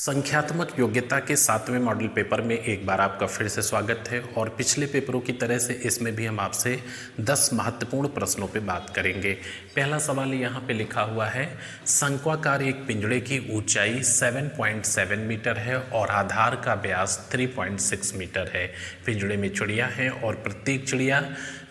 संख्यात्मक योग्यता के 7वें मॉडल पेपर में एक बार आपका फिर से स्वागत है। और पिछले पेपरों की तरह से इसमें भी हम आपसे 10 महत्वपूर्ण प्रश्नों पे बात करेंगे। पहला सवाल यहाँ पे लिखा हुआ है, शंक्वाकार एक पिंजड़े की ऊंचाई 7.7 मीटर है और आधार का व्यास 3.6 मीटर है। पिंजड़े में चिड़िया हैं और प्रत्येक चिड़िया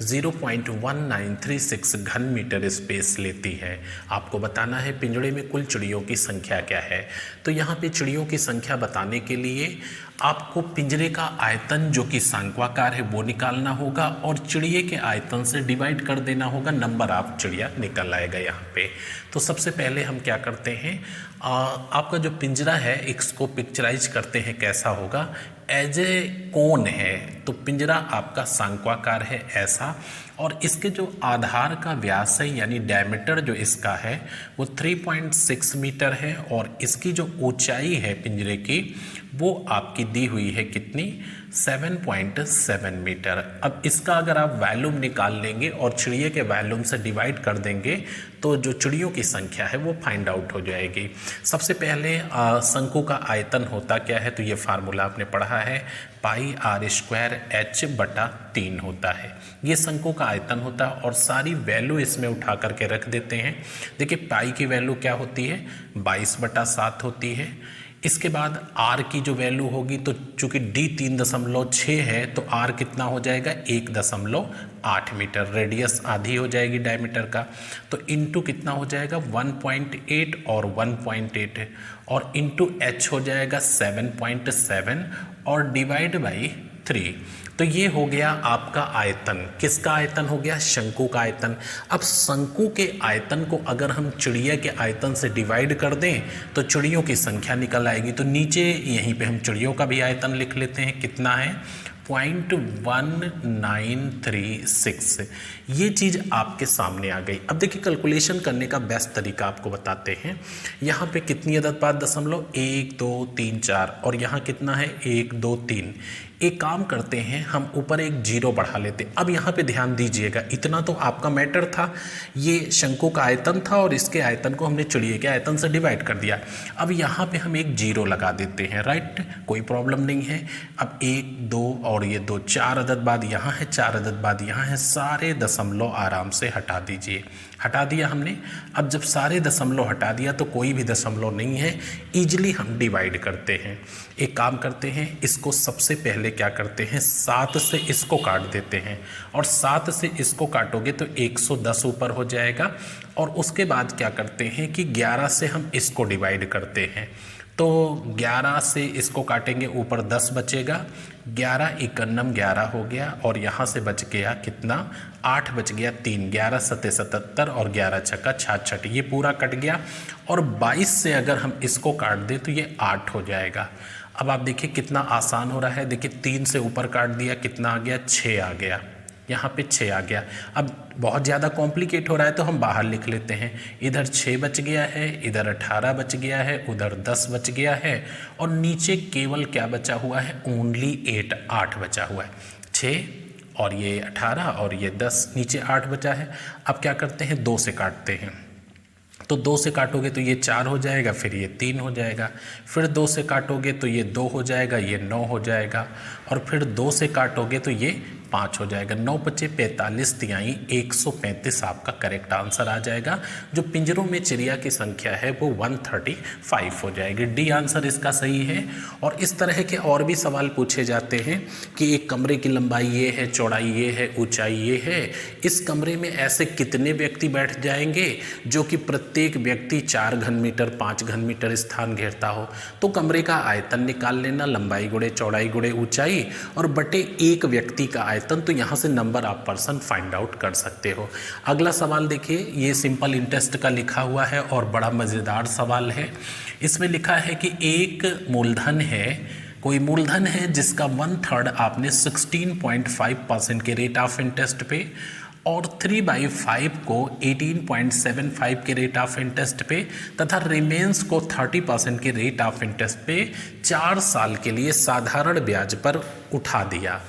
0.1936 घन मीटर स्पेस लेती है। आपको बताना है पिंजड़े में कुल चिड़ियों की संख्या क्या है। तो यहाँ पे चिड़ियों की संख्या बताने के लिए आपको पिंजरे का आयतन जो कि शंक्वाकार है वो निकालना होगा और चिड़िए के आयतन से डिवाइड कर देना होगा, नंबर ऑफ चिड़िया निकल आएगा यहाँ पे। तो सबसे पहले हम क्या करते हैं, आपका जो पिंजरा है इसको पिक्चराइज करते हैं कैसा होगा। एज ए कोन है तो पिंजरा आपका शंक्वाकार है ऐसा, और इसके जो आधार का व्यास है यानी डायमीटर जो इसका है वो 3.6 मीटर है और इसकी जो ऊंचाई है पिंजरे की वो आपकी दी हुई है कितनी, 7.7 मीटर। अब इसका अगर आप वॉल्यूम निकाल लेंगे और चिड़िए के वॉल्यूम से डिवाइड कर देंगे तो जो चिड़ियों की संख्या है वो फाइंड आउट हो जाएगी। सबसे पहले शंकु का आयतन होता क्या है, तो ये फार्मूला आपने पढ़ा है, πr²h/3 होता है। ये शंकु का आयतन होता है और सारी वैल्यू इसमें उठा करके रख देते हैं। देखिए पाई की वैल्यू क्या होती है, 22/7 होती है। इसके बाद r की जो वैल्यू होगी, तो चूंकि d 3.6 है तो r कितना हो जाएगा, 1.8 मीटर। रेडियस आधी हो जाएगी डायमीटर का, तो इनटू कितना हो जाएगा 1.8 और 1.8 है, और इनटू h हो जाएगा 7.7 और डिवाइड बाई 3। तो ये हो गया आपका आयतन। किसका आयतन हो गया, शंकु का आयतन। अब शंकु के आयतन को अगर हम चिड़िया के आयतन से डिवाइड कर दें तो चिड़ियों की संख्या निकल आएगी। तो नीचे यहीं पे हम चिड़ियों का भी आयतन लिख लेते हैं, कितना है 0.1936। ये चीज़ आपके सामने आ गई। अब देखिए कैलकुलेशन करने का बेस्ट तरीका आपको बताते हैं। यहाँ पे कितनी अदद बाद दशमलव, 1 2 3 4, और यहाँ कितना है 1 2 3। एक काम करते हैं, हम ऊपर एक जीरो बढ़ा लेते। अब यहाँ पे ध्यान दीजिएगा, इतना तो आपका मैटर था, ये शंकु का आयतन था और इसके आयतन को हमने चिड़िए के आयतन से डिवाइड कर दिया। अब यहाँ पे हम एक जीरो लगा देते हैं, राइट, कोई प्रॉब्लम नहीं है। अब 1 2 और ये 2, 4 अदद बाद यहाँ है, 4 अदद बाद यहाँ है, सारे दशमलव आराम से हटा दीजिए। हटा दिया हमने। अब जब सारे दशमलव हटा दिया तो कोई भी दशमलव नहीं है, ईजिली हम डिवाइड करते हैं। एक काम करते हैं, इसको सबसे पहले क्या करते हैं, 7 से इसको काट देते हैं, और 7 से इसको काटोगे तो 110 ऊपर हो जाएगा। और उसके बाद क्या करते हैं कि 11 से हम इसको डिवाइड करते हैं, तो 11 से इसको काटेंगे, ऊपर 10 बचेगा, 11 51 11 हो गया, और यहाँ से बच गया कितना, 8 बच गया, 3 11 7 77 और 11 छक्का 66, ये पूरा कट गया। और 22 से अगर हम इसको काट दें तो ये 8 हो जाएगा। अब आप देखिए कितना आसान हो रहा है। देखिए 3 से ऊपर काट दिया, कितना आ गया, 6 आ गया, यहाँ पे 6 आ गया। अब बहुत ज़्यादा कॉम्प्लिकेट हो रहा है तो हम बाहर लिख लेते हैं, इधर 6 बच गया है, इधर 18 बच गया है, उधर 10 बच गया है, और नीचे केवल क्या बचा हुआ है, ओनली 8 बचा हुआ है। 6 और ये 18 और ये 10, नीचे 8 बचा है। अब क्या करते हैं, 2 से काटते हैं, तो 2 से काटोगे तो ये 4 हो जाएगा, फिर ये 3 हो जाएगा, फिर 2 से काटोगे तो ये 2 हो जाएगा, ये 9 हो जाएगा, और फिर 2 से काटोगे तो ये 5 हो जाएगा। 9 बचे 45, तिहाई 135 आपका करेक्ट आंसर आ जाएगा। जो पिंजरों में चिड़िया की संख्या है वो 135 हो जाएगी। डी आंसर इसका सही है। और इस तरह के और भी सवाल पूछे जाते हैं कि एक कमरे की लंबाई ये है, चौड़ाई ये है, ऊंचाई ये है, इस कमरे में ऐसे कितने व्यक्ति बैठ जाएंगे जो कि प्रत्येक व्यक्ति 4 घन मीटर 5 घन मीटर स्थान घेरता हो। तो कमरे का आयतन निकाल लेना, लंबाई गुणे चौड़ाई गुणे ऊंचाई, और बटे एक व्यक्ति का आयतन, तो यहां से number of person find out कर सकते हो। अगला सवाल देखिए, ये सिंपल इंटरेस्ट का लिखा हुआ है और बड़ा मजेदार सवाल है। इसमें लिखा है कि एक मूलधन है, कोई मूलधन है जिसका 1/3 आपने 16.5% के रेट ऑफ इंटरेस्ट पे और 3/5 को 18.75 के रेट ऑफ इंटरेस्ट पे तथा रिमेंस को 30% के रेट ऑफ इंटरेस्ट पे 4 साल के लिए साधारण ब्याज पर उठा दिया,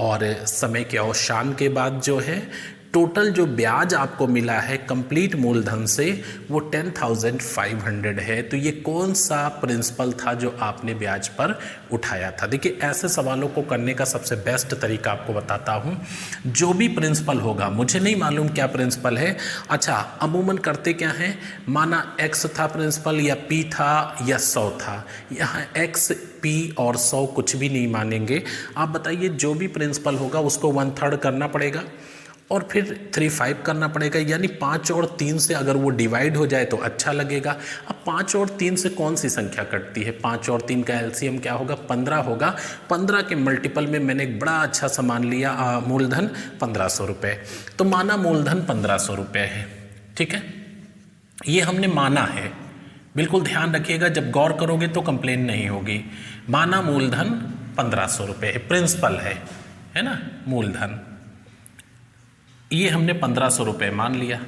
और समय के अवसान के बाद जो है टोटल जो ब्याज आपको मिला है कंप्लीट मूलधन से वो 10,500 है। तो ये कौन सा प्रिंसिपल था जो आपने ब्याज पर उठाया था? देखिए ऐसे सवालों को करने का सबसे बेस्ट तरीका आपको बताता हूँ। जो भी प्रिंसिपल होगा, मुझे नहीं मालूम क्या प्रिंसिपल है, अच्छा अमूमन करते क्या हैं, माना x था प्रिंसिपल या p था या 100 था, यहाँ x p और 100 कुछ भी नहीं मानेंगे। आप बताइए जो भी प्रिंसिपल होगा उसको 1/3 करना पड़ेगा और फिर 3/5 करना पड़ेगा, यानी 5 और 3 से अगर वो डिवाइड हो जाए तो अच्छा लगेगा। अब 5 और 3 से कौन सी संख्या कटती है? 5 और 3 का एलसीएम क्या होगा? 15 होगा। 15 के मल्टीपल में मैंने एक बड़ा अच्छा सामान लिया, मूलधन 1500 रुपये। तो माना मूलधन 1500 रुपये है, ठीक है, ये हमने माना है। बिल्कुल ध्यान रखिएगा, जब गौर करोगे तो कंप्लेन नहीं होगी। माना मूलधन 1500 रुपये है, प्रिंसिपल है ना, मूलधन ये हमने 1500 रुपये मान लिया।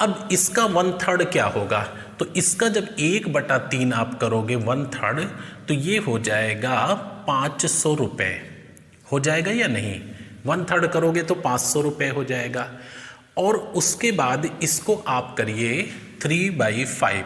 अब इसका 1/3 क्या होगा? तो इसका जब 1/3 आप करोगे 1/3, तो ये हो जाएगा 500 रुपये। हो जाएगा या नहीं? 1/3 करोगे तो 500 रुपये हो जाएगा। और उसके बाद इसको आप करिए 3/5।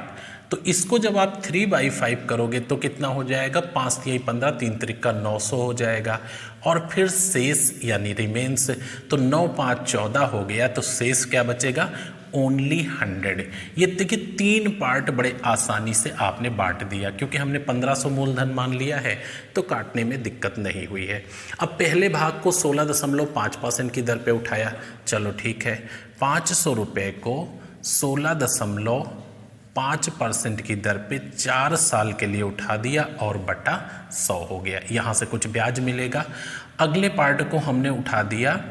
तो इसको जब आप 3/5 करोगे तो कितना हो जाएगा? 5 × 15, 3 × 900 हो जाएगा। और फिर शेष यानी रिमेन्स, तो 9 × 5 = 14 हो गया। तो शेष क्या बचेगा? ओनली 100। ये देखिए 3 पार्ट बड़े आसानी से आपने बांट दिया, क्योंकि हमने 1500 मूलधन मान लिया है तो काटने में दिक्कत नहीं हुई है। अब पहले भाग को 16.5% की दर पे उठाया, चलो ठीक है, 500 रुपये को 16.5% की दर पे 4 साल के लिए उठा दिया और बटा 100 हो गया। यहाँ से कुछ ब्याज मिलेगा। अगले पार्ट को हमने उठा दिया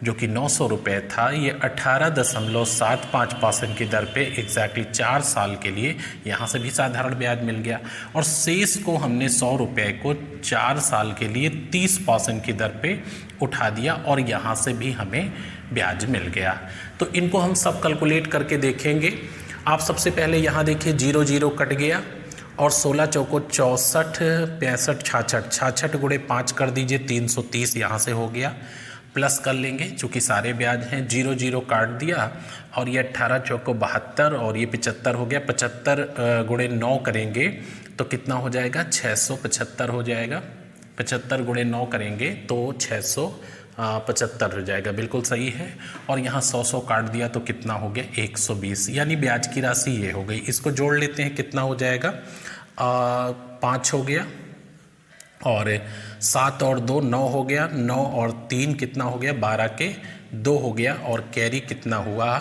जो कि 900 रुपये था, ये 18.75% की दर पे एग्जैक्टली 4 साल के लिए, यहाँ से भी साधारण ब्याज मिल गया। और शेष को हमने 100 रुपये को 4 साल के लिए 30% की दर पे उठा दिया और यहाँ से भी हमें ब्याज मिल गया। तो इनको हम सब कैलकुलेट करके देखेंगे। आप सबसे पहले यहाँ देखिए 0 0 कट गया और 16 चौको 64, 65 66, 66 × 5 कर दीजिए, 330 यहाँ से हो गया। प्लस कर लेंगे चूँकि सारे ब्याज हैं, 0 0 काट दिया और ये 18 चौको 72 और ये 75 हो गया। 75 × 9 करेंगे तो कितना हो जाएगा? 675 हो जाएगा। 75 × 9 करेंगे तो 675 हो जाएगा, बिल्कुल सही है। और यहाँ 100 काट दिया तो कितना हो गया? 120, यानी ब्याज की राशि ये हो गई। इसको जोड़ लेते हैं, कितना हो जाएगा? 5 हो गया और 7 और 2 9 हो गया, 9 और 3 कितना हो गया? 12 के 2 हो गया। और कैरी कितना हुआ?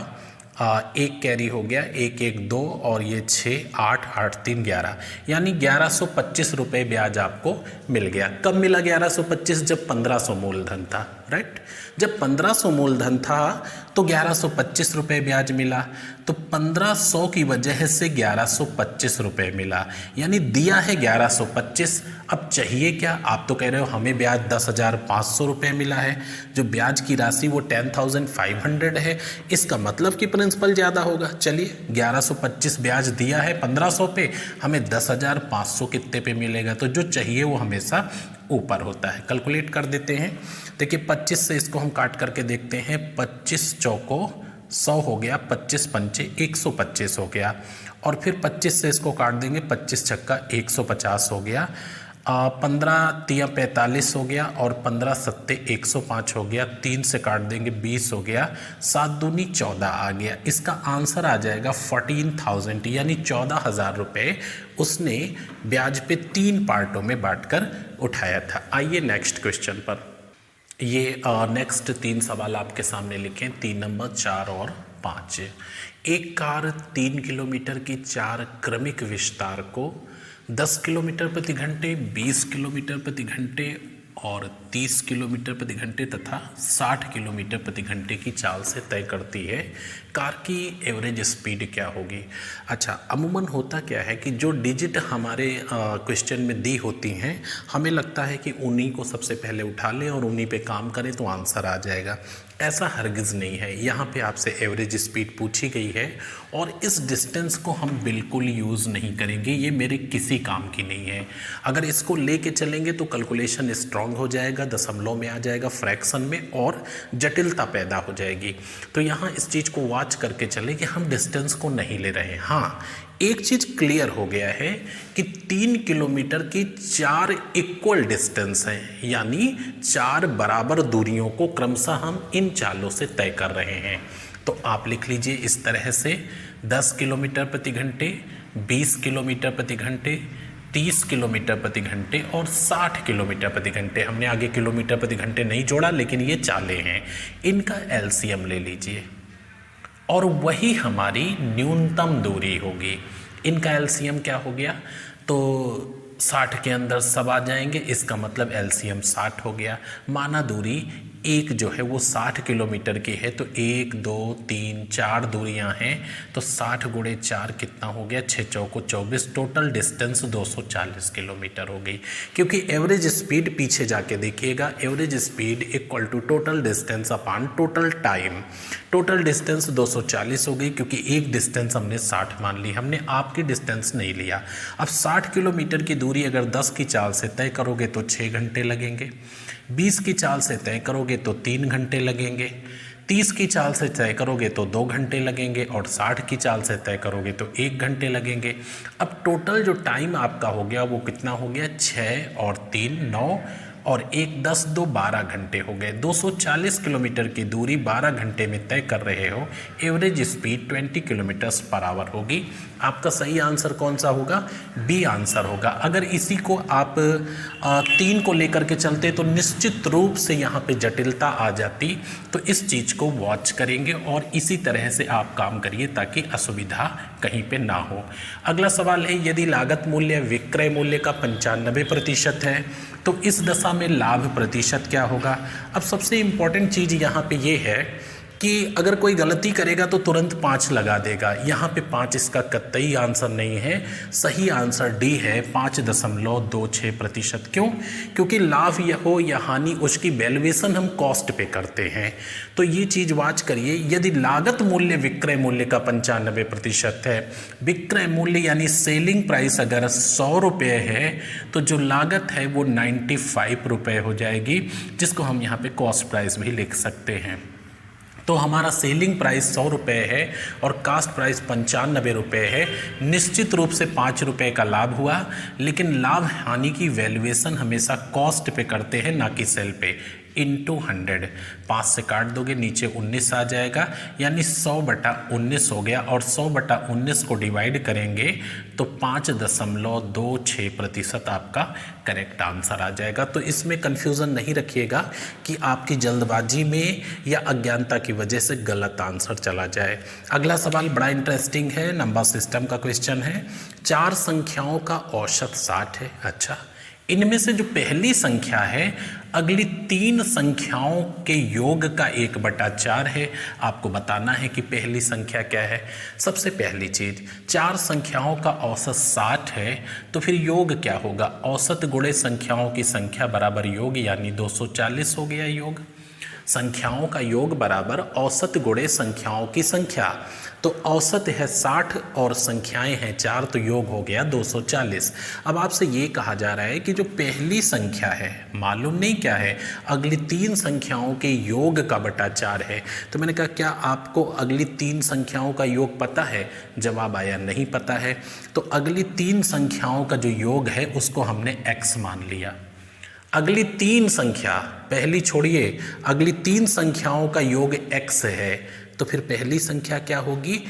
1 कैरी हो गया, 1 1 2 और ये 6 8 8 3 11, यानी 1125 रुपये ब्याज आपको मिल गया। कब मिला 1125? जब 1500 मूलधन था, राइट। जब 1500 मूलधन था तो 1125 रुपये ब्याज मिला। तो 1500 की वजह से 1125 रुपये मिला, यानी दिया है 1125। अब चाहिए क्या? आप तो कह रहे हो हमें ब्याज 10,500 रुपये मिला है, जो ब्याज की राशि वो 10,500 है। इसका मतलब कि प्रिंसिपल ज़्यादा होगा। चलिए 1125 ब्याज दिया है 1500 पे, हमें 10,500 कितने पे मिलेगा? तो जो चाहिए वो हमेशा ऊपर होता है। कैलकुलेट कर देते हैं। देखिए 25 से इसको हम काट करके देखते हैं। 25 चौको 100 हो गया, 25 पंचे 125 हो गया। और फिर 25 से इसको काट देंगे, 25 छक्का 150 हो गया। 15 तिया 45 हो गया और 15 सत्ते 105 हो गया। 3 से काट देंगे 20 हो गया। 7 दूनी 14 आ गया। इसका आंसर आ जाएगा 14,000, यानी 14,000 रुपये उसने ब्याज पे 3 पार्टों में बांटकर उठाया था। आइए नेक्स्ट क्वेश्चन पर। ये नेक्स्ट 3 सवाल आपके सामने लिखें, 3 नंबर 4 और 5। एक कार 3 किलोमीटर की 4 क्रमिक विस्तार को 10 किलोमीटर प्रति घंटे, 20 किलोमीटर प्रति घंटे और 30 किलोमीटर प्रति घंटे तथा 60 किलोमीटर प्रति घंटे की चाल से तय करती है। कार की एवरेज स्पीड क्या होगी? अच्छा, अमूमन होता क्या है कि जो डिजिट हमारे क्वेश्चन में दी होती हैं, हमें लगता है कि उन्हीं को सबसे पहले उठा लें और उन्हीं पे काम करें तो आंसर आ जाएगा। ऐसा हरगिज़ नहीं है। यहाँ पे आपसे एवरेज स्पीड पूछी गई है और इस डिस्टेंस को हम बिल्कुल यूज़ नहीं करेंगे, ये मेरे किसी काम की नहीं है। अगर इसको लेके चलेंगे तो कैलकुलेशन स्ट्रांग हो जाएगा, दशमलव में आ जाएगा, फ्रैक्शन में, और जटिलता पैदा हो जाएगी। तो यहाँ इस चीज़ को वॉच करके चले कि हम डिस्टेंस को नहीं ले रहे हैं। हाँ, एक चीज़ क्लियर हो गया है कि 3 किलोमीटर की 4 इक्वल डिस्टेंस हैं, यानी 4 बराबर दूरियों को क्रमशः हम इन चालों से तय कर रहे हैं। तो आप लिख लीजिए इस तरह से 10 किलोमीटर प्रति घंटे, 20 किलोमीटर प्रति घंटे, 30 किलोमीटर प्रति घंटे और 60 किलोमीटर प्रति घंटे। हमने आगे किलोमीटर प्रति घंटे नहीं जोड़ा, लेकिन ये चालें हैं, इनका एलसीएम ले लीजिए और वही हमारी न्यूनतम दूरी होगी। इनका एलसीएम क्या हो गया, तो 60 के अंदर सब आ जाएंगे, इसका मतलब एलसीएम 60 हो गया। माना दूरी एक जो है वो 60 किलोमीटर की है, तो 1 2 3 4 दूरियां हैं, तो 60 गुणे 4 कितना हो गया, 6 चौको 24, टोटल डिस्टेंस 240 किलोमीटर हो गई। क्योंकि एवरेज स्पीड पीछे जाके देखिएगा, average speed equal to total distance upon total time. Total distance 240 हो गई, क्योंकि एक डिस्टेंस हमने 60 मान ली, हमने आपकी डिस्टेंस नहीं लिया। अब 60 किलोमीटर की दूरी अगर 10 की चाल से तय करोगे तो 6 घंटे लगेंगे, 20 की चाल से तय करोगे तो 3 घंटे लगेंगे, 30 की चाल से तय करोगे तो 2 घंटे लगेंगे और 60 की चाल से तय करोगे तो 1 घंटे लगेंगे। अब टोटल जो टाइम आपका हो गया वो कितना हो गया, 6 और 3 9 और 1 10 2 12 घंटे हो गए। 240 किलोमीटर की दूरी 12 घंटे में तय कर रहे हो, average speed 20 kilometres per hour होगी। आपका सही आंसर कौन सा होगा, बी आंसर होगा। अगर इसी को आप 3 को लेकर के चलते तो निश्चित रूप से यहाँ पे जटिलता आ जाती। तो इस चीज़ को वॉच करेंगे और इसी तरह से आप काम करिए ताकि असुविधा कहीं पे ना हो। अगला सवाल है, यदि लागत मूल्य विक्रय मूल्य का 95% है तो इस दशा में लाभ प्रतिशत क्या होगा। अब सबसे इम्पॉर्टेंट चीज़ यहाँ पे ये है कि अगर कोई गलती करेगा तो तुरंत 5 लगा देगा। यहाँ पे 5 इसका कतई आंसर नहीं है, सही आंसर डी है, 5.26%। क्यों, क्योंकि लाभ यह हो या हानि उसकी वैल्यूएशन हम कॉस्ट पे करते हैं। तो ये चीज़ वाच करिए, यदि लागत मूल्य विक्रय मूल्य का 95% है, विक्रय मूल्य यानी सेलिंग प्राइस अगर 100 रुपये है तो जो लागत है वो 95 रुपये हो जाएगी, जिसको हम यहाँ पे कॉस्ट प्राइस भी लिख सकते हैं। तो हमारा सेलिंग प्राइस 100 रुपये है और कास्ट प्राइस 95 रुपये है। निश्चित रूप से 5 रुपये का लाभ हुआ, लेकिन लाभ हानि की वैल्यूएशन हमेशा कॉस्ट पे करते हैं, ना कि सेल पे। इंटू 100, 5 से काट दोगे नीचे 19 आ जाएगा, यानी 100/19 हो गया। और 100/19 को डिवाइड करेंगे तो 5.26% आपका करेक्ट आंसर आ जाएगा। तो इसमें कन्फ्यूज़न नहीं रखिएगा कि आपकी जल्दबाजी में या अज्ञानता की वजह से गलत आंसर चला जाए। अगला सवाल बड़ा इंटरेस्टिंग है, नंबर सिस्टम का क्वेश्चन है। 4 संख्याओं का औसत 60 है। अच्छा, इनमें से जो पहली संख्या है अगली 3 संख्याओं के योग का 1/4 है। आपको बताना है कि पहली संख्या क्या है। सबसे पहली चीज, 4 संख्याओं का औसत 60 है, तो फिर योग क्या होगा, औसत गुणे संख्याओं की संख्या बराबर योग, यानी 240 हो गया योग। संख्याओं का योग बराबर औसत गुणे संख्याओं की संख्या, तो औसत है 60 और संख्याएं हैं 4, तो योग हो गया 240। अब आपसे ये कहा जा रहा है कि जो पहली संख्या है मालूम नहीं क्या है, अगली 3 संख्याओं के योग का बटा 4 है। तो मैंने कहा क्या आपको अगली 3 संख्याओं का योग पता है, जवाब आया नहीं पता है। तो अगली 3 संख्याओं का जो योग है उसको हमने x मान लिया। अगली 3 संख्या, पहली छोड़िए, अगली 3 संख्याओं का योग x है, तो फिर पहली संख्या क्या होगी,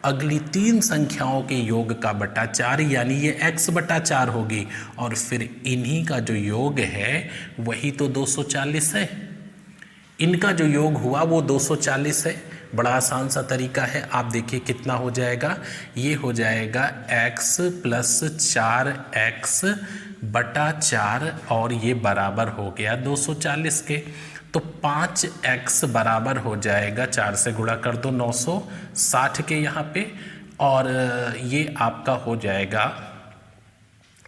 अगली 3 संख्याओं के योग का बटा 4, यानी ये x/4 होगी। और फिर इन्हीं का जो योग है वही तो 240 है। इनका जो योग हुआ वो 240 है। बड़ा आसान सा तरीका है, आप देखिए कितना हो जाएगा, ये हो जाएगा x + 4x/4 और ये बराबर हो गया 240 के। तो 5x बराबर हो जाएगा, 4 से गुणा कर दो 960 के यहाँ पे, और ये आपका हो जाएगा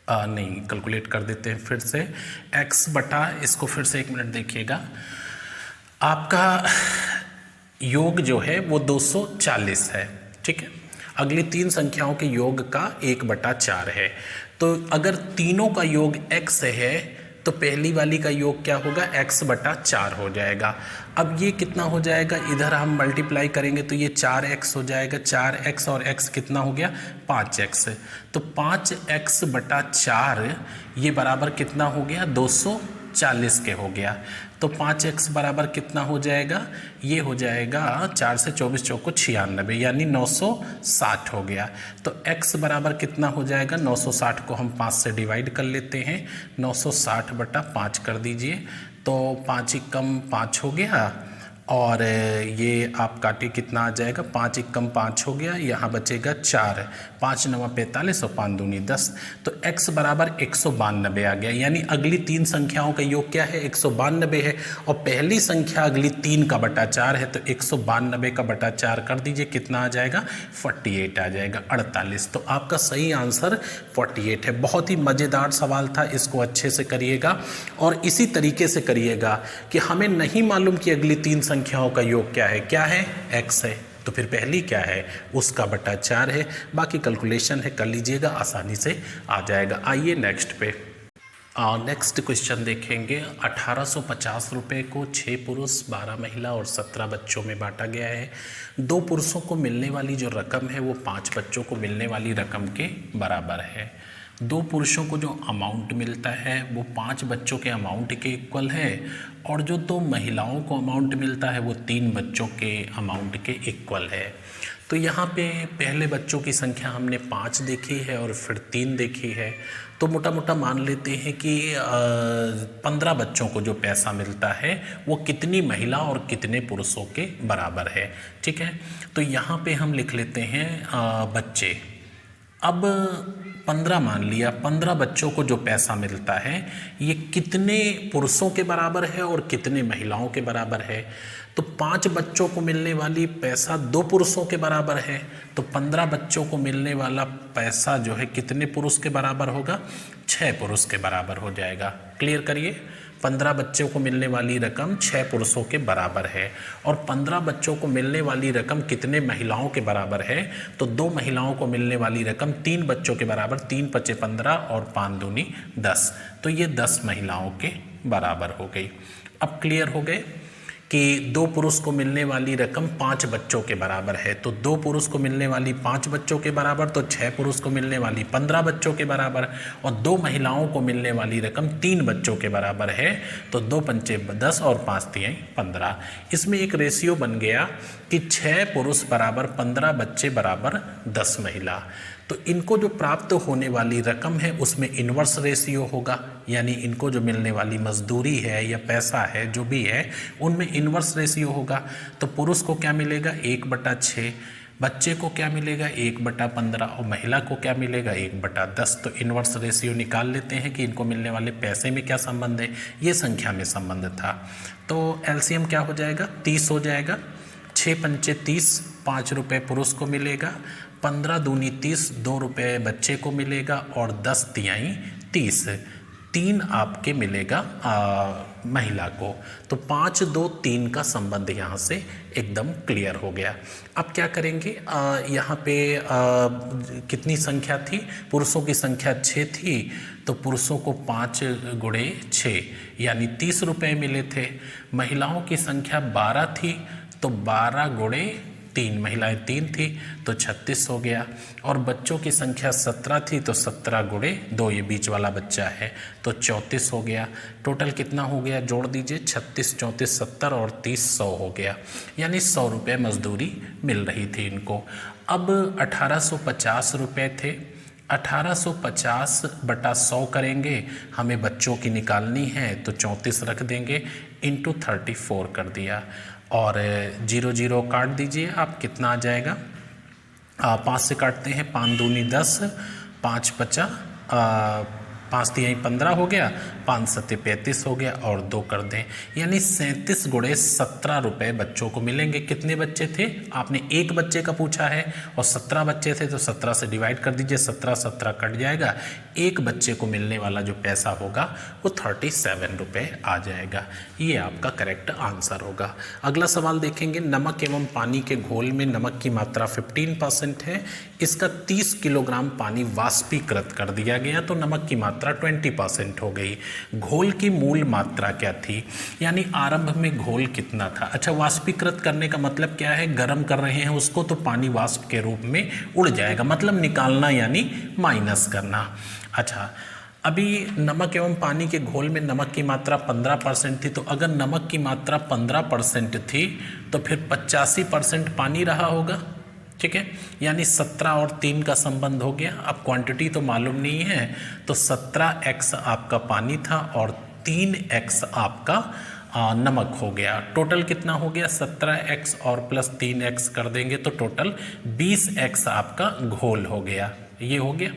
नहीं कैलकुलेट कर देते हैं फिर से, x बटा, इसको फिर से 1 मिनट देखिएगा, आपका योग जो है वो 240 है, ठीक है। अगली तीन संख्याओं के योग का 1/4 है। तो अगर तीनों का योग x है तो पहली वाली का योग क्या होगा, x/4 हो जाएगा। अब ये कितना हो जाएगा, इधर हम मल्टीप्लाई करेंगे तो ये 4x हो जाएगा, 4x और x कितना हो गया, 5x। तो 5x/4 ये बराबर कितना हो गया, 240 के हो गया। तो 5x बराबर कितना हो जाएगा, ये हो जाएगा 4 से 24 चौको 96 यानी 960 हो गया। तो x बराबर कितना हो जाएगा, 960 को हम 5 से डिवाइड कर लेते हैं, 960/5 कर दीजिए। तो 5 एकम 5 हो गया और ये आप काटे कितना आ जाएगा, 5 एकम 5 हो गया, यहाँ बचेगा 4, 5 9 45 और 5 दूनी 10। तो x बराबर 192 आ गया। यानी अगली तीन संख्याओं का योग क्या है, 192 है। और पहली संख्या अगली 3/4 है, तो 192/4 कर दीजिए, कितना आ जाएगा, 48 आ जाएगा, 48। तो आपका सही आंसर 48 है। बहुत ही मज़ेदार सवाल था, इसको अच्छे से करिएगा और इसी तरीके से करिएगा कि हमें नहीं मालूम कि अगली तीन संख्याओं का योग क्या है, x है, तो फिर पहली क्या है, उसका बटा 4 है। बाकी कैलकुलेशन है, कर लीजिएगा, आसानी से आ जाएगा। आइए नेक्स्ट पे, नेक्स्ट क्वेश्चन देखेंगे। 1850 रुपये को 6 पुरुष 12 महिला और 17 बच्चों में बांटा गया है। 2 पुरुषों को मिलने वाली जो रकम है वो 5 बच्चों को मिलने वाली रकम के बराबर है। 2 पुरुषों को जो अमाउंट मिलता है वो 5 बच्चों के अमाउंट के इक्वल है और जो 2 महिलाओं को अमाउंट मिलता है वो 3 बच्चों के अमाउंट के इक्वल है। तो यहाँ पे पहले बच्चों की संख्या हमने 5 देखी है और फिर 3 देखी है। तो मोटा मोटा मान लेते हैं कि 15 बच्चों को जो पैसा मिलता है वो कितनी महिला और कितने पुरुषों के बराबर है, ठीक है। तो यहाँ पे हम लिख लेते हैं बच्चे। अब 15 मान लिया, 15 बच्चों को जो पैसा मिलता है ये कितने पुरुषों के बराबर है और कितने महिलाओं के बराबर है। तो 5 बच्चों को मिलने वाली पैसा 2 पुरुषों के बराबर है, तो 15 बच्चों को मिलने वाला पैसा जो है कितने पुरुष के बराबर होगा, 6 पुरुष के बराबर हो जाएगा। क्लियर करिए, 15 बच्चों को मिलने वाली रकम 6 पुरुषों के बराबर है और 15 बच्चों को मिलने वाली रकम कितने महिलाओं के बराबर है, तो 2 महिलाओं को मिलने वाली रकम 3 बच्चों के बराबर, 3 × 5 = 15 और 5 दूनी 10। तो ये 10 महिलाओं के बराबर हो गई। अब क्लियर हो गए कि 2 पुरुष को मिलने वाली रकम 5 बच्चों के बराबर है, तो 2 पुरुष को मिलने वाली 5 बच्चों के बराबर, तो 6 पुरुष को मिलने वाली 15 बच्चों के बराबर और 2 महिलाओं को मिलने वाली रकम 3 बच्चों के बराबर है, तो 2 × 5 = 10 और 5 × 3 = 15। इसमें एक रेशियो बन गया कि 6 पुरुष बराबर 15 बच्चे बराबर 10 महिला। तो इनको जो प्राप्त होने वाली रकम है उसमें इन्वर्स रेशियो होगा, यानी इनको जो मिलने वाली मजदूरी है या पैसा है जो भी है उनमें इन्वर्स रेशियो होगा। तो पुरुष को क्या मिलेगा, 1/6, बच्चे को क्या मिलेगा, 1/15 और महिला को क्या मिलेगा, 1/10। तो इन्वर्स रेशियो निकाल लेते हैं कि इनको मिलने वाले पैसे में क्या संबंध है, ये संख्या में संबंध था। तो एलसीएम क्या हो जाएगा, 30 हो जाएगा। 6 × 5 = 30, 5 रुपये पुरुष को मिलेगा, 15 दूनी 30, 2 रुपये बच्चे को मिलेगा और 10 × 3 = 30, 3 आपके मिलेगा महिला को। तो 5 2 3 का संबंध यहाँ से एकदम क्लियर हो गया। अब क्या करेंगे, यहाँ पे कितनी संख्या थी, पुरुषों की संख्या 6 थी, तो पुरुषों को 5 × 6 यानी 30 रुपये मिले थे। महिलाओं की संख्या 12 थी, तो 12 × 3, महिलाएं 3 थी तो 36 हो गया। और बच्चों की संख्या 17 थी, तो 17 × 2, ये बीच वाला बच्चा है, तो 34 हो गया। टोटल कितना हो गया, जोड़ दीजिए, 36 34 70 और 30 100 हो गया, यानी 100 रुपये मजदूरी मिल रही थी इनको। अब 1850 रुपये थे, 1850/100 करेंगे, हमें बच्चों की निकालनी है, तो 34 रख देंगे, × 34 कर दिया और 0 0 काट दीजिए आप, कितना आ जाएगा, 5 से काटते हैं, 5 दूनी 10, 5 × 5 = 5 तिहाई 15 हो गया, 5 सत्ते 35 हो गया और 2 कर दें, यानी 37 गुणे 17 रुपये बच्चों को मिलेंगे। कितने बच्चे थे? आपने एक बच्चे का पूछा है और 17 बच्चे थे तो 17 से डिवाइड कर दीजिए, 17 कट जाएगा, एक बच्चे को मिलने वाला जो पैसा होगा वो 37 रुपये आ जाएगा। ये आपका करेक्ट आंसर होगा। अगला सवाल देखेंगे, नमक एवं पानी के घोल में नमक की मात्रा 15% है, इसका 30 किलोग्राम पानी वाष्पीकृत कर दिया गया तो नमक की मात्रा 20% हो गई। घोल की मूल मात्रा क्या थी, यानी आरंभ में घोल कितना था। अच्छा, वाष्पीकृत करने का मतलब क्या है? गर्म कर रहे हैं उसको तो पानी वाष्प के रूप में उड़ जाएगा, मतलब निकालना यानी माइनस करना। अच्छा, अभी नमक एवं पानी के घोल में नमक की मात्रा 15% थी, तो अगर नमक की मात्रा 15% थी तो फिर 85% पानी रहा होगा। ठीक है, यानी 17 और 3 का संबंध हो गया। अब क्वांटिटी तो मालूम नहीं है, तो 17x आपका पानी था और 3x आपका नमक हो गया। टोटल कितना हो गया? 17x और प्लस 3x कर देंगे तो टोटल 20x आपका घोल हो गया। ये हो गया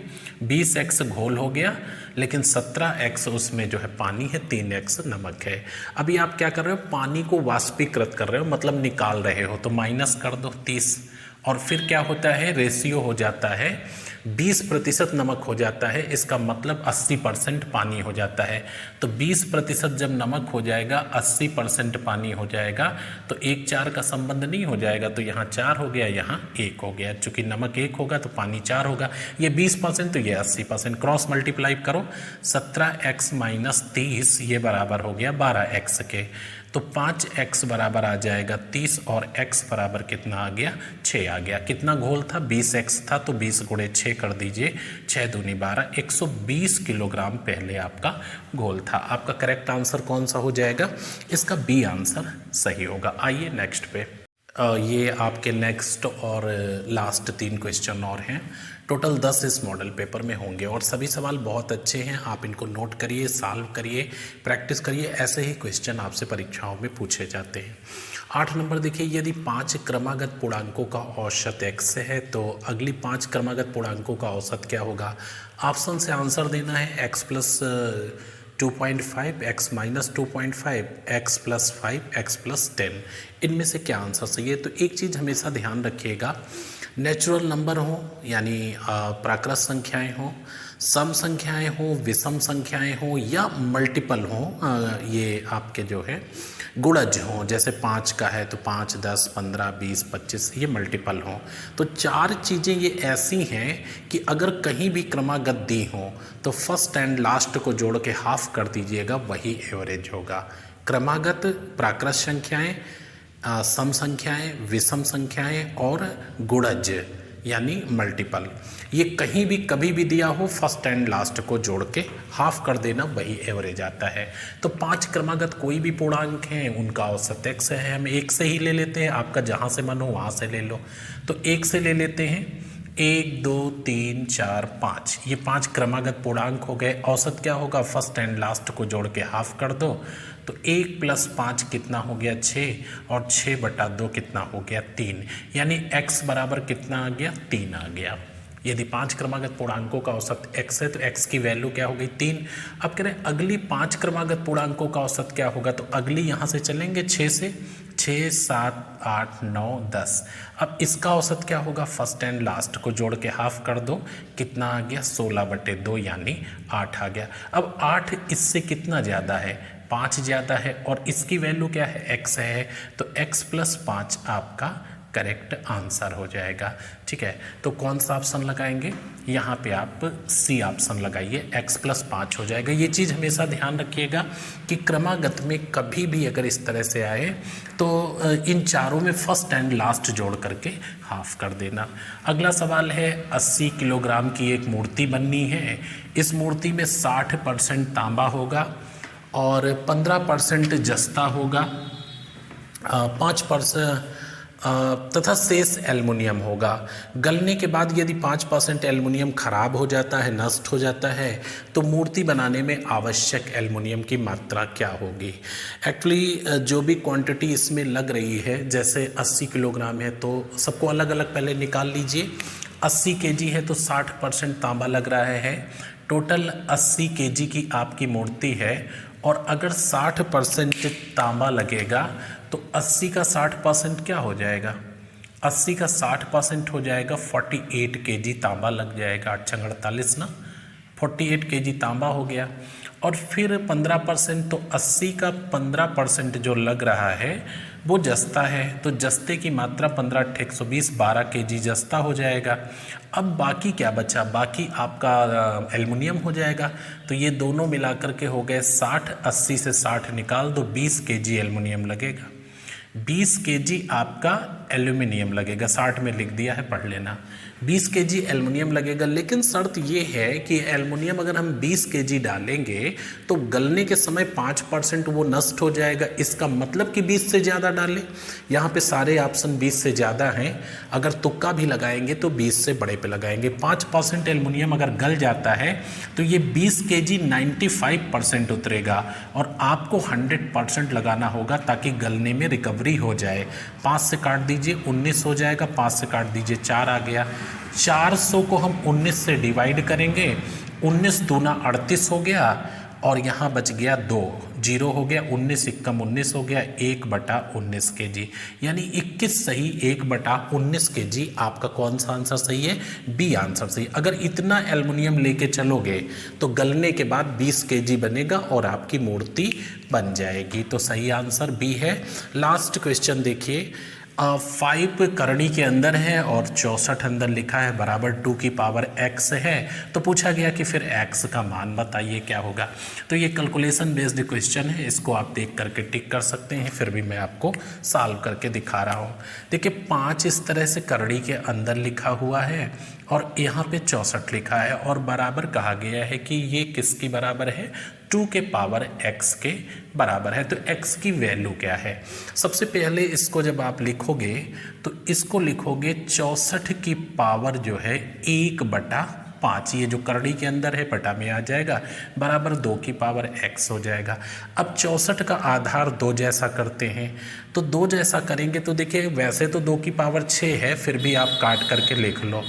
20x घोल हो गया, लेकिन 17x उसमें जो है पानी है, 3x नमक है। अभी आप क्या कर रहे हो? पानी को वाष्पीकृत कर रहे हो, मतलब निकाल रहे हो, तो माइनस कर दो 30, और फिर क्या होता है? रेशियो हो जाता है 20% नमक हो जाता है, इसका मतलब 80% पानी हो जाता है। तो 20% जब नमक हो जाएगा, 80% पानी हो जाएगा, तो 1 4 का संबंध नहीं हो जाएगा, तो यहाँ 4 हो गया, यहाँ 1 हो गया। चूँकि नमक 1 होगा तो पानी 4 होगा। ये 20% तो ये 80%, क्रॉस मल्टीप्लाई करो, 17x - 30 ये बराबर हो गया 12x के, तो 5x बराबर आ जाएगा 30 और x बराबर कितना आ गया? 6 आ गया। कितना घोल था? 20x था, तो 20 गुणे 6 कर दीजिए, 6 दूनी 12, 120 किलोग्राम पहले आपका घोल था। आपका करेक्ट आंसर कौन सा हो जाएगा? इसका बी आंसर सही होगा। आइए नेक्स्ट पे। ये आपके नेक्स्ट और लास्ट 3 क्वेश्चन और हैं। टोटल 10 इस मॉडल पेपर में होंगे और सभी सवाल बहुत अच्छे हैं। आप इनको नोट करिए, सॉल्व करिए, प्रैक्टिस करिए। ऐसे ही क्वेश्चन आपसे परीक्षाओं में पूछे जाते हैं। 8 नंबर देखिए, यदि 5 क्रमागत पूर्णांकों का औसत x है तो अगली 5 क्रमागत पूर्णांकों का औसत क्या होगा? ऑप्शन से आंसर देना है। x + 2.5, x - 2.5, x + 5, x + 10। इनमें से क्या आंसर सही है? तो एक चीज़ हमेशा ध्यान रखिएगा, नेचुरल नंबर हो यानी प्राकृत संख्याएं हो, सम संख्याएं हो, विषम संख्याएं हो या मल्टीपल हो, ये आपके जो है गुणज हो, जैसे 5 का है तो 5, 10, 15, 20, 25 ये मल्टीपल हो। तो 4 चीज़ें ये ऐसी हैं कि अगर कहीं भी क्रमागत दी हो तो फर्स्ट एंड लास्ट को जोड़ के हाफ कर दीजिएगा, वही एवरेज होगा। क्रमागत, प्राकृत संख्याएं, सम संख्याएं, विषम संख्याएं और गुणज यानी मल्टीपल, ये कहीं भी कभी भी दिया हो, फर्स्ट एंड लास्ट को जोड़ के हाफ कर देना, वही एवरेज आता है। तो 5 क्रमागत कोई भी पूर्णांक हैं, उनका औसत x है। हम 1 से ही ले लेते हैं, आपका जहाँ से मन हो वहाँ से ले लो। तो 1 से ले लेते हैं, 1 2 3 4 5, ये 5 क्रमागत पूर्णांक हो गए। औसत क्या होगा? फर्स्ट एंड लास्ट को जोड़ के हाफ कर दो, तो 1 + 5 कितना हो गया? 6, और 6/2 कितना हो गया? 3, यानी x बराबर कितना आ गया? 3 आ गया। यदि 5 क्रमागत पूर्णांकों का औसत x है तो x की वैल्यू क्या हो गई? 3। अब कह रहे हैं अगली 5 क्रमागत पूर्णांकों का औसत क्या होगा? तो अगली यहाँ से चलेंगे 6 से, 6 7 8 9 10। अब इसका औसत क्या होगा? फर्स्ट एंड लास्ट को जोड़ के हाफ कर दो, कितना आ गया? 16/2 यानी 8 आ गया। अब 8 इससे कितना ज़्यादा है? 5 ज़्यादा है, और इसकी वैल्यू क्या है? x है, तो x + 5 आपका करेक्ट आंसर हो जाएगा। ठीक है, तो कौन सा ऑप्शन लगाएंगे? यहाँ पे आप सी ऑप्शन लगाइए, x + 5 हो जाएगा। ये चीज़ हमेशा ध्यान रखिएगा कि क्रमागत में कभी भी अगर इस तरह से आए तो इन चारों में फर्स्ट एंड लास्ट जोड़ करके हाफ कर देना। अगला सवाल है, 80 किलोग्राम की एक मूर्ति बननी है। इस मूर्ति में 60% तांबा होगा और 15% जस्ता होगा, 5% तथा शेष एल्युमिनियम होगा। गलने के बाद यदि 5% एल्युमिनियम खराब हो जाता है, नष्ट हो जाता है, तो मूर्ति बनाने में आवश्यक एल्युमिनियम की मात्रा क्या होगी? एक्चुअली जो भी क्वांटिटी इसमें लग रही है, जैसे 80 किलोग्राम है तो सबको अलग अलग पहले निकाल लीजिए। 80 kg है तो 60% तांबा लग रहा है, टोटल 80 केजी की आपकी मूर्ति है और अगर 60% तांबा लगेगा तो 80 का 60% क्या हो जाएगा? 80 का 60% हो जाएगा 48 केजी तांबा लग जाएगा। 8 48 ना, 48 केजी तांबा हो गया। और फिर 15% तो 80 का 15% जो लग रहा है वो जस्ता है, तो जस्ते की मात्रा 15 × 120 12 केजी जस्ता हो जाएगा। अब बाकी क्या बचा? बाकी आपका एल्युमिनियम हो जाएगा। तो ये दोनों मिलाकर के हो गए 60, 80 से 60 निकाल दो, 20 केजी एल्युमिनियम लगेगा। 20 केजी आपका एल्यूमिनियम लगेगा, 60 में लिख दिया है, पढ़ लेना। 20 केजी एल्युमिनियम लगेगा, लेकिन शर्त ये है कि एल्युमिनियम अगर हम 20 केजी डालेंगे तो गलने के समय 5% वो नष्ट हो जाएगा। इसका मतलब कि 20 से ज़्यादा डालें। यहाँ पे सारे ऑप्शन 20 से ज़्यादा हैं, अगर तुक्का भी लगाएंगे तो 20 से बड़े पे लगाएंगे। 5% एल्युमिनियम अगर गल जाता है तो ये 20 केजी 95% उतरेगा और आपको 100% लगाना होगा ताकि गलने में रिकवरी हो जाए। 5 से काट दीजिए 19 हो जाएगा, 5 से काट दीजिए 4 आ गया। 400 को हम 19 से डिवाइड करेंगे, 19 दूना 38 हो गया और यहाँ बच गया 2, 0 हो गया, 19 एकम 19 हो गया, 1/19 केजी, यानी 21 सही 1/19 केजी। आपका कौन सा आंसर सही है? बी आंसर सही। अगर इतना एल्युमिनियम लेके चलोगे तो गलने के बाद 20 केजी बनेगा और आपकी मूर्ति बन जाएगी। तो सही आंसर बी है। लास्ट क्वेश्चन देखिए, 5 करणी के अंदर है और 64 अंदर लिखा है, बराबर 2 की पावर x है। तो पूछा गया कि फिर x का मान बताइए क्या होगा। तो ये कैलकुलेशन बेस्ड क्वेश्चन है, इसको आप देख करके टिक कर सकते हैं, फिर भी मैं आपको सॉल्व करके दिखा रहा हूँ। देखिए 5 इस तरह से करणी के अंदर लिखा हुआ है और यहाँ पे 64 लिखा है और बराबर कहा गया है कि ये किसकी बराबर है? 2 के पावर x के बराबर है। तो x की वैल्यू क्या है? सबसे पहले इसको जब आप लिखोगे तो इसको लिखोगे 64 की पावर जो है 1/5, ये जो करणी के अंदर है बटा में आ जाएगा, बराबर 2 की पावर x हो जाएगा। अब 64 का आधार 2 जैसा करते हैं, तो 2 जैसा करेंगे तो देखिए वैसे तो 2 की पावर 6 है, फिर भी आप काट करके लिख लो।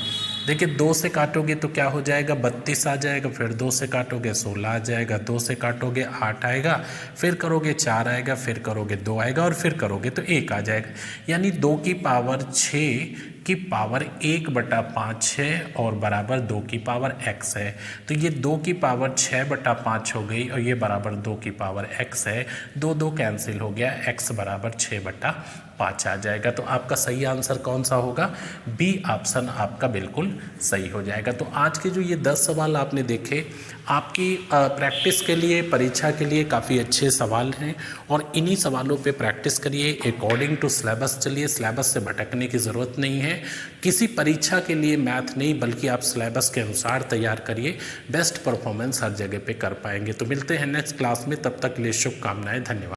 देखिए 2 से काटोगे तो क्या हो जाएगा? 32 आ जाएगा, फिर 2 से काटोगे 16 आ जाएगा, 2 से काटोगे 8 आएगा, फिर करोगे 4 आएगा, फिर करोगे 2 आएगा और फिर करोगे तो 1 आ जाएगा। यानी 2 की पावर 6 की पावर 1/5 है और बराबर 2 की पावर x है। तो ये 2 की पावर 6/5 हो गई और ये बराबर 2 की पावर x है। 2 कैंसिल हो गया, x बराबर 6/5 आ जाएगा। तो आपका सही आंसर कौन सा होगा? बी ऑप्शन आपका बिल्कुल सही हो जाएगा। तो आज के जो ये 10 सवाल आपने देखे, आपकी प्रैक्टिस के लिए, परीक्षा के लिए काफ़ी अच्छे सवाल हैं और इन्हीं सवालों पे प्रैक्टिस करिए, अकॉर्डिंग टू सिलेबस चलिए। सिलेबस से भटकने की ज़रूरत नहीं है। किसी परीक्षा के लिए मैथ नहीं, बल्कि आप सिलेबस के अनुसार तैयार करिए, बेस्ट परफॉर्मेंस हर जगह पे कर पाएंगे। तो मिलते हैं नेक्स्ट क्लास में, तब तक के लिए शुभकामनाएं, धन्यवाद।